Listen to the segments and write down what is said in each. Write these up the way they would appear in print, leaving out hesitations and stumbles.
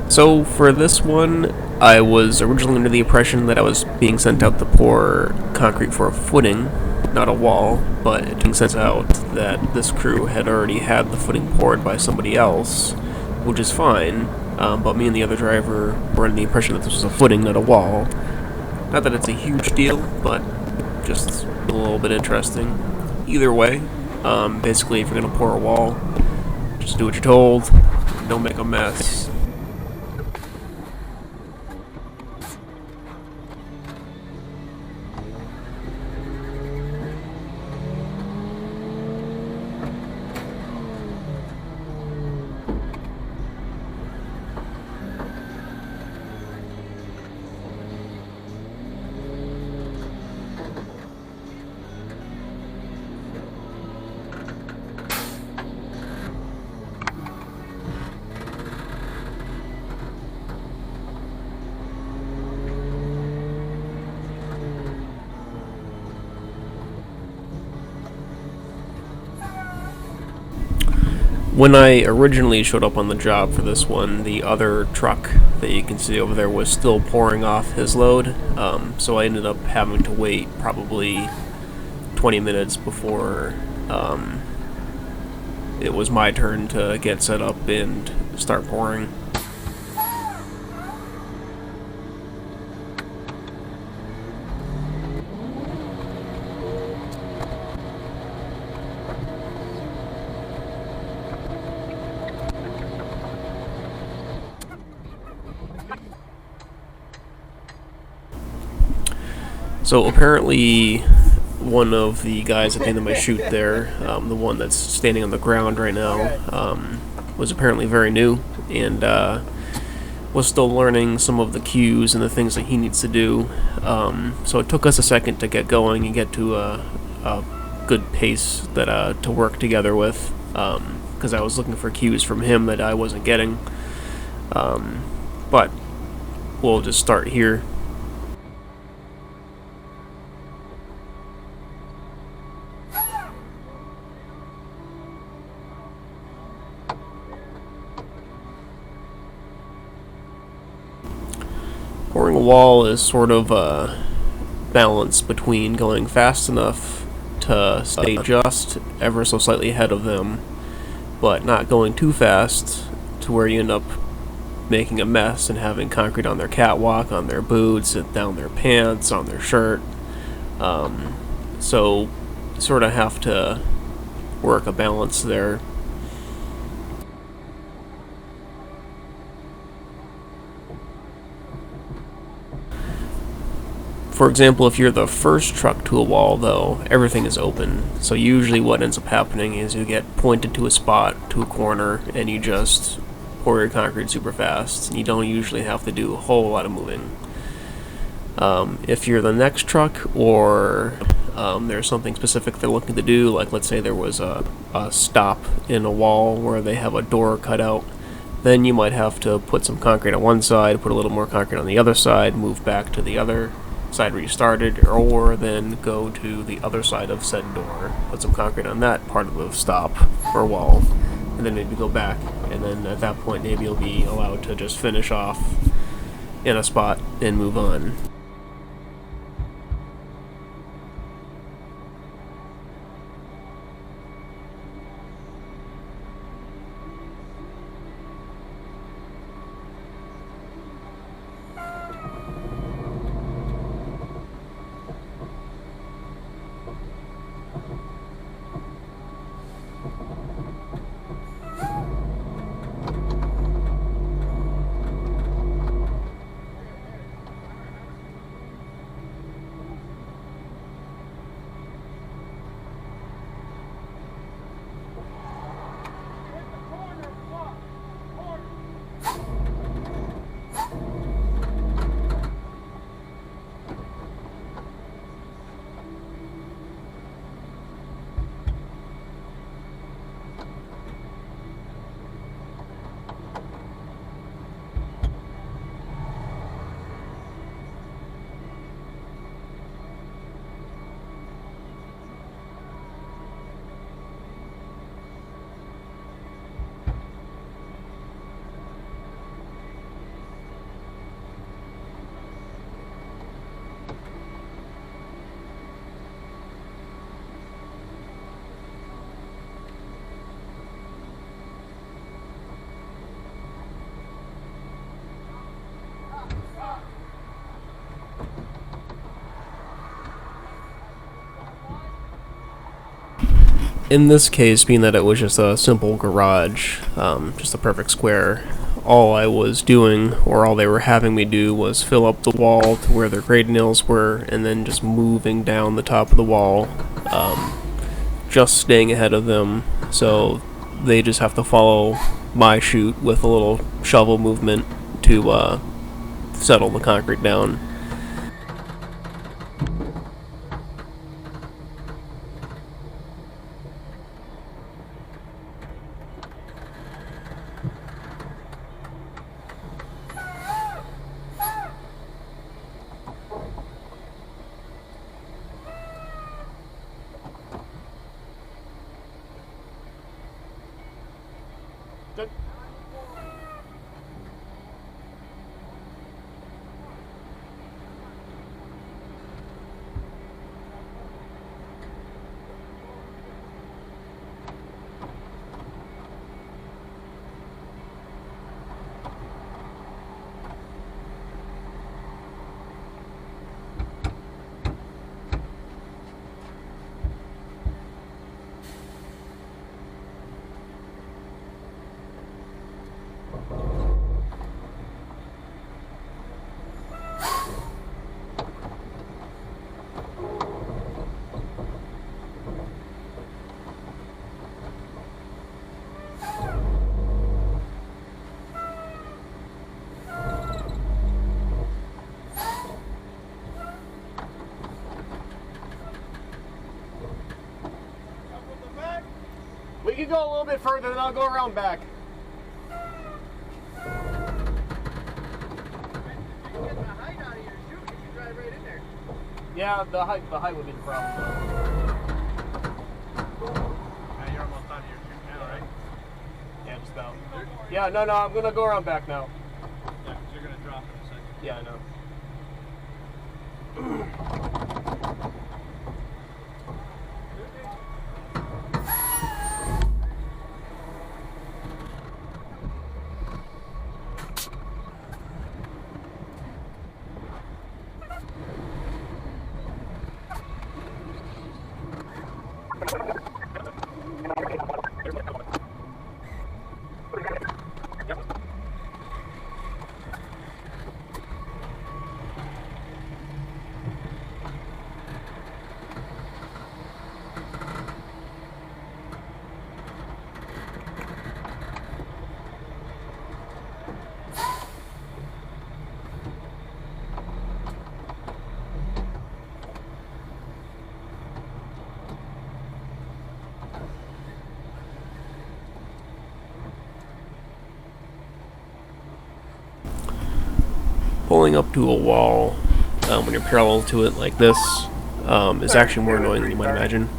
So for this one, I was originally under the impression that I was being sent out to pour concrete for a footing, not a wall, but it turns out that this crew had already had the footing poured by somebody else, which is fine, but me and the other driver were under the impression that this was a footing, not a wall. Not that it's a huge deal, but just a little bit interesting. Either way, basically if you're going to pour a wall, just do what you're told, don't make a mess. When I originally showed up on the job for this one, the other truck that you can see over there was still pouring off his load, so I ended up having to wait probably 20 minutes before it was my turn to get set up and start pouring. So apparently one of the guys at the end of my chute there, the one that's standing on the ground right now, was apparently very new and was still learning some of the cues and the things that he needs to do. So it took us a second to get going and get to a good pace that to work together with, because I was looking for cues from him that I wasn't getting. But we'll just start here. Pouring a wall is sort of a balance between going fast enough to stay just ever so slightly ahead of them, but not going too fast to where you end up making a mess and having concrete on their catwalk, on their boots, and down their pants, on their shirt. So you sort of have to work a balance there. For example, if you're the first truck to a wall, though, everything is open. So usually what ends up happening is you get pointed to a spot, to a corner, and you just pour your concrete super fast. You don't usually have to do a whole lot of moving. If you're the next truck, or there's something specific they're looking to do, like let's say there was a stop in a wall where they have a door cut out, then you might have to put some concrete on one side, put a little more concrete on the other side, move back to the other side where you started, or then go to the other side of said door, put some concrete on that part of the stop or wall, and then maybe go back, and then at that point maybe you'll be allowed to just finish off in a spot and move on. In this case, being that it was just a simple garage, just a perfect square, all I was doing, or all they were having me do, was fill up the wall to where their grade nails were, and then just moving down the top of the wall, just staying ahead of them, so they just have to follow my chute with a little shovel movement to settle the concrete down. We can go a little bit further, then I'll go around back. You get the height out of your chute, you can drive right in there. Yeah, the height would be the problem. You're almost out of your chute now, right? Yeah, just about. Yeah, no, I'm gonna go around back now. Yeah, because you're going to drop in a second. Yeah, I know. Pulling up to a wall when you're parallel to it like this is actually more annoying than you might imagine,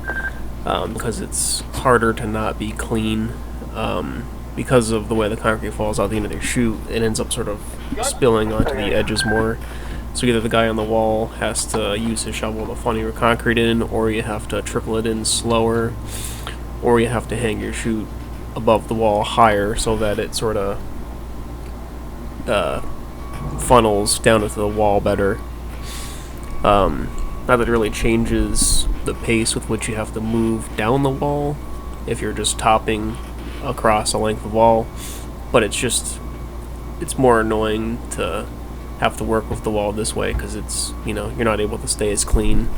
because it's harder to not be clean. Because of the way the concrete falls out the end of their chute, it ends up sort of spilling onto the edges more. So either the guy on the wall has to use his shovel to funnel your concrete in, or you have to trickle it in slower, or you have to hang your chute above the wall higher so that it sort of funnels down into the wall better. Not that it really changes the pace with which you have to move down the wall if you're just topping across a length of wall, but it's more annoying to have to work with the wall this way because it's, you're not able to stay as clean.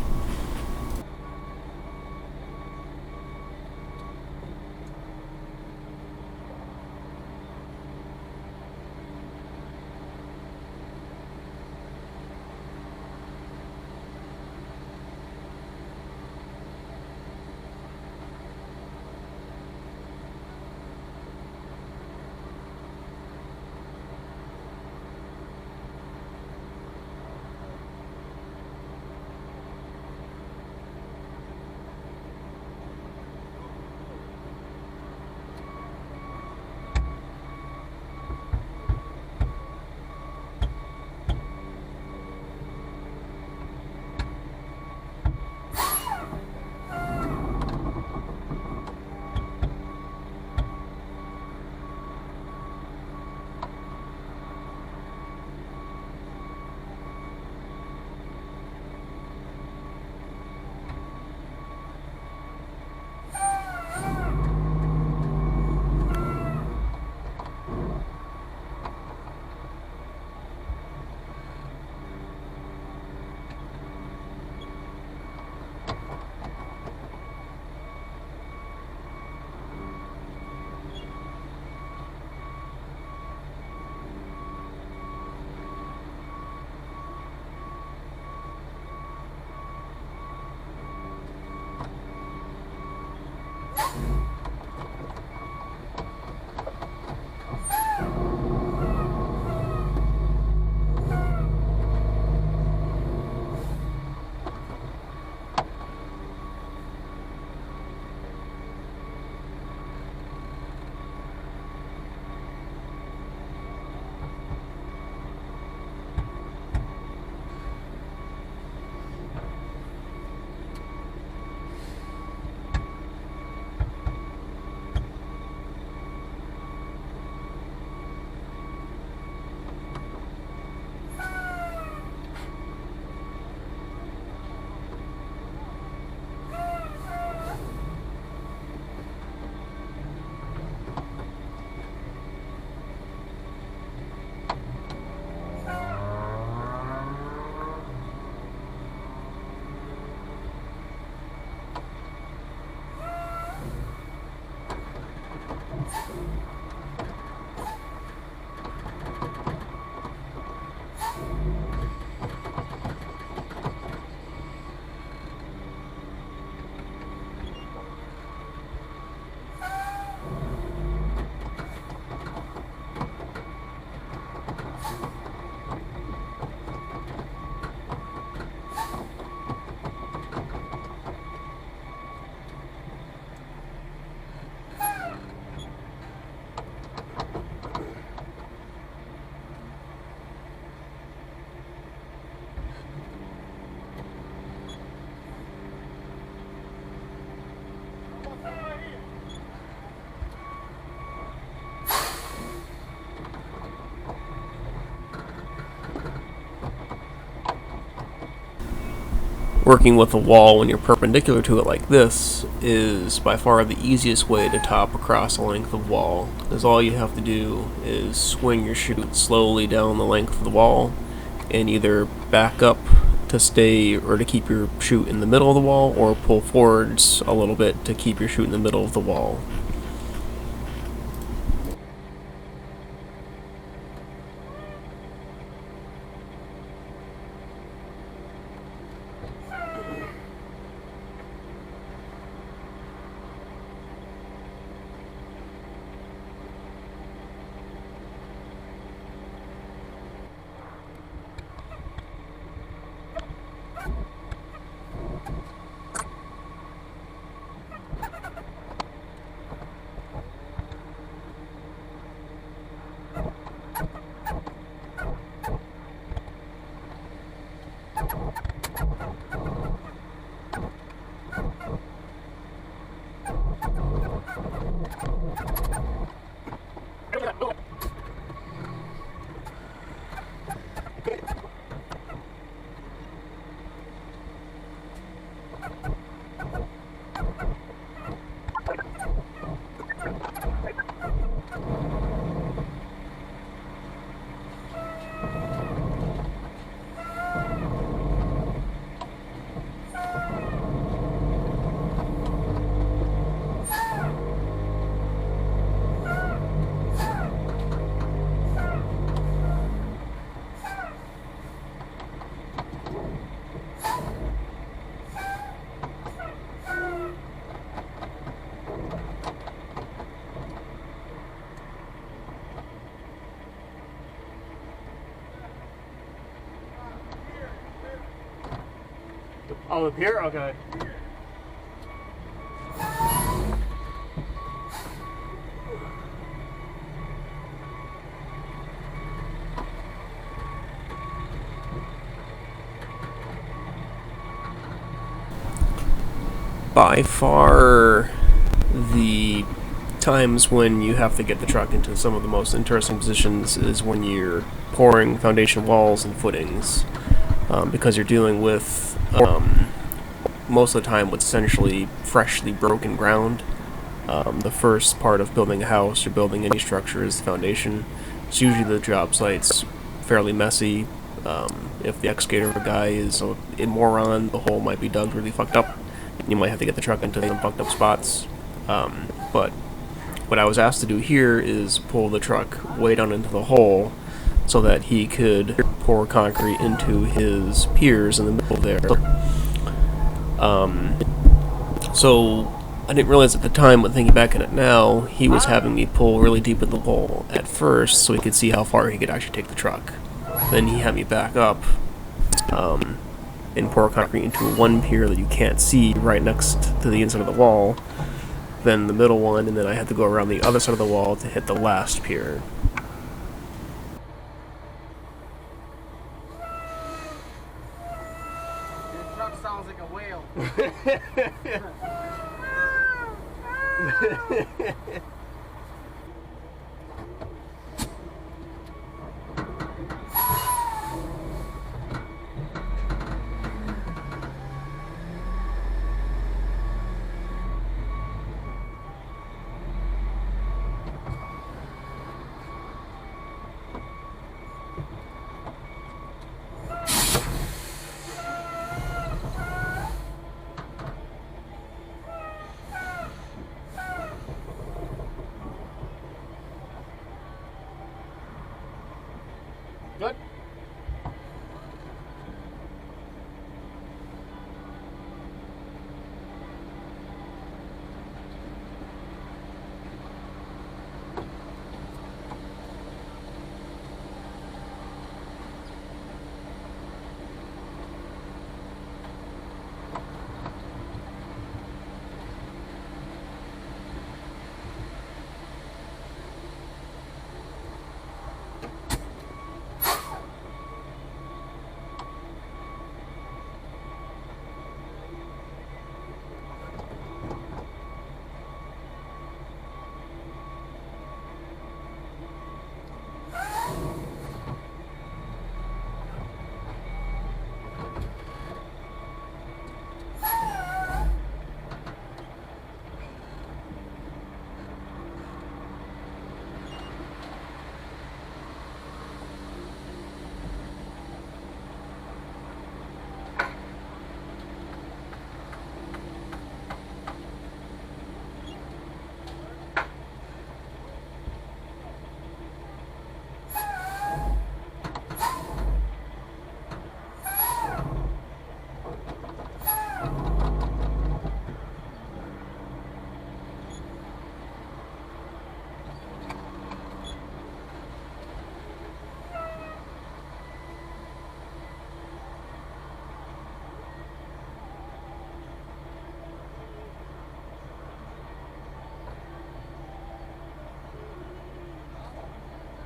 working with a wall when you're perpendicular to it like this is by far the easiest way to top across a length of wall, because all you have to do is swing your chute slowly down the length of the wall and either back up to stay or to keep your chute in the middle of the wall, or pull forwards a little bit to keep your chute in the middle of the wall. Oh, the pier? Okay. By far, the times when you have to get the truck into some of the most interesting positions is when you're pouring foundation walls and footings, because you're dealing with most of the time what's essentially freshly broken ground. The first part of building a house or building any structure is the foundation. So usually the job site's fairly messy. If the excavator guy is a moron, the hole might be dug really fucked up. You might have to get the truck into some fucked up spots. But what I was asked to do here is pull the truck way down into the hole so that he could pour concrete into his piers in the middle there. So I didn't realize at the time, but thinking back on it now, he was having me pull really deep in the hole at first so he could see how far he could actually take the truck. Then he had me back up and pour concrete into one pier that you can't see right next to the inside of the wall, then the middle one, and then I had to go around the other side of the wall to hit the last pier. Your truck sounds like a whale. Good.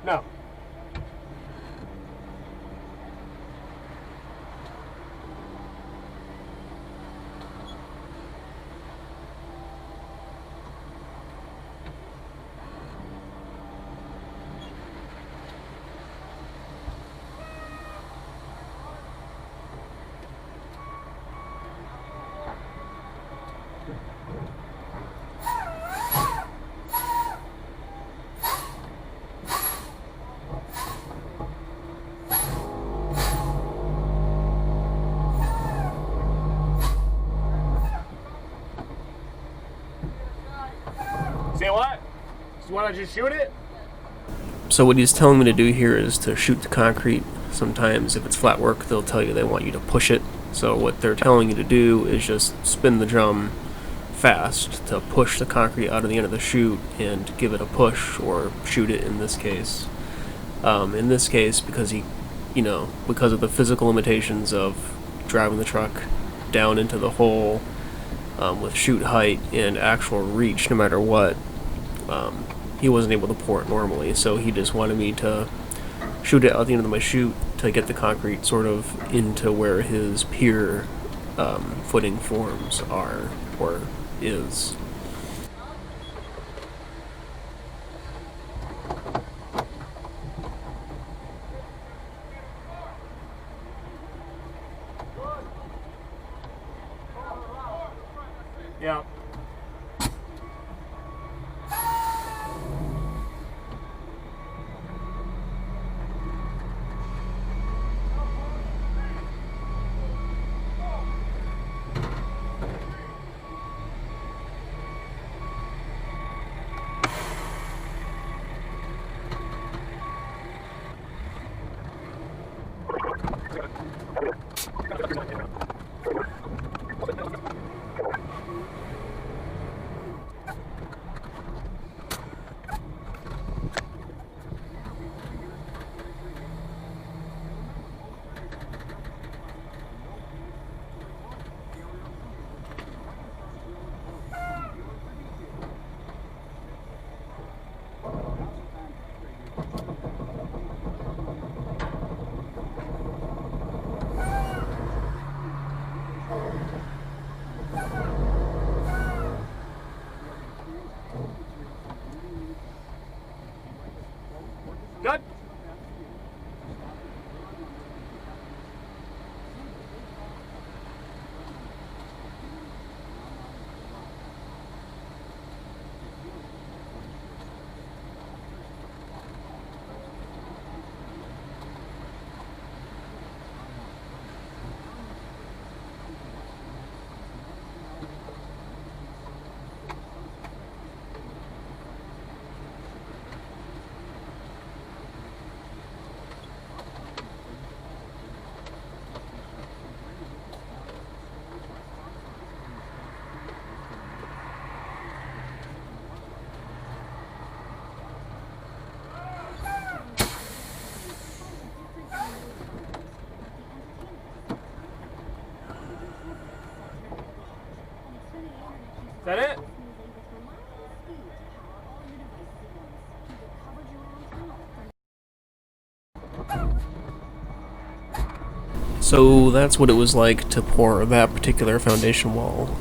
No. Say what? You want to just shoot it? So what he's telling me to do here is to shoot the concrete. Sometimes if it's flat work, they'll tell you they want you to push it. So what they're telling you to do is just spin the drum fast to push the concrete out of the end of the chute and give it a push, or shoot it in this case. In this case, because because of the physical limitations of driving the truck down into the hole with chute height and actual reach, no matter what, he wasn't able to pour it normally, so he just wanted me to shoot it out the end of my chute to get the concrete sort of into where his pier footing forms are, or is. Yeah. Good. Is that it? So that's what it was like to pour that particular foundation wall.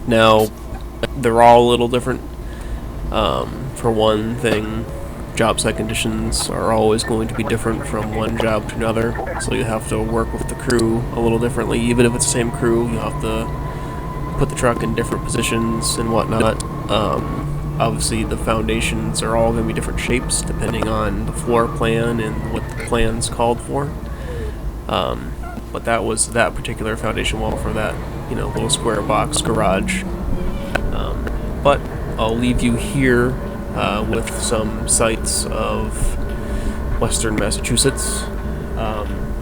Now, they're all a little different. For one thing, job site conditions are always going to be different from one job to another, so you have to work with the crew a little differently. Even if it's the same crew, you have to put the truck in different positions and whatnot. Obviously, the foundations are all going to be different shapes depending on the floor plan and what the plan's called for. But that was that particular foundation wall for that, little square box garage. But I'll leave you here with some sights of Western Massachusetts.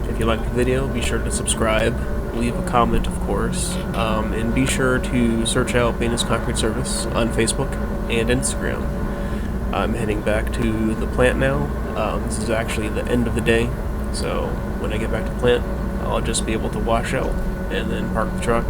If you liked the video, be sure to subscribe, leave a comment, of course, and be sure to search out Banas Concrete Service on Facebook and Instagram. I'm heading back to the plant now. This is actually the end of the day, so when I get back to the plant, I'll just be able to wash out and then park the truck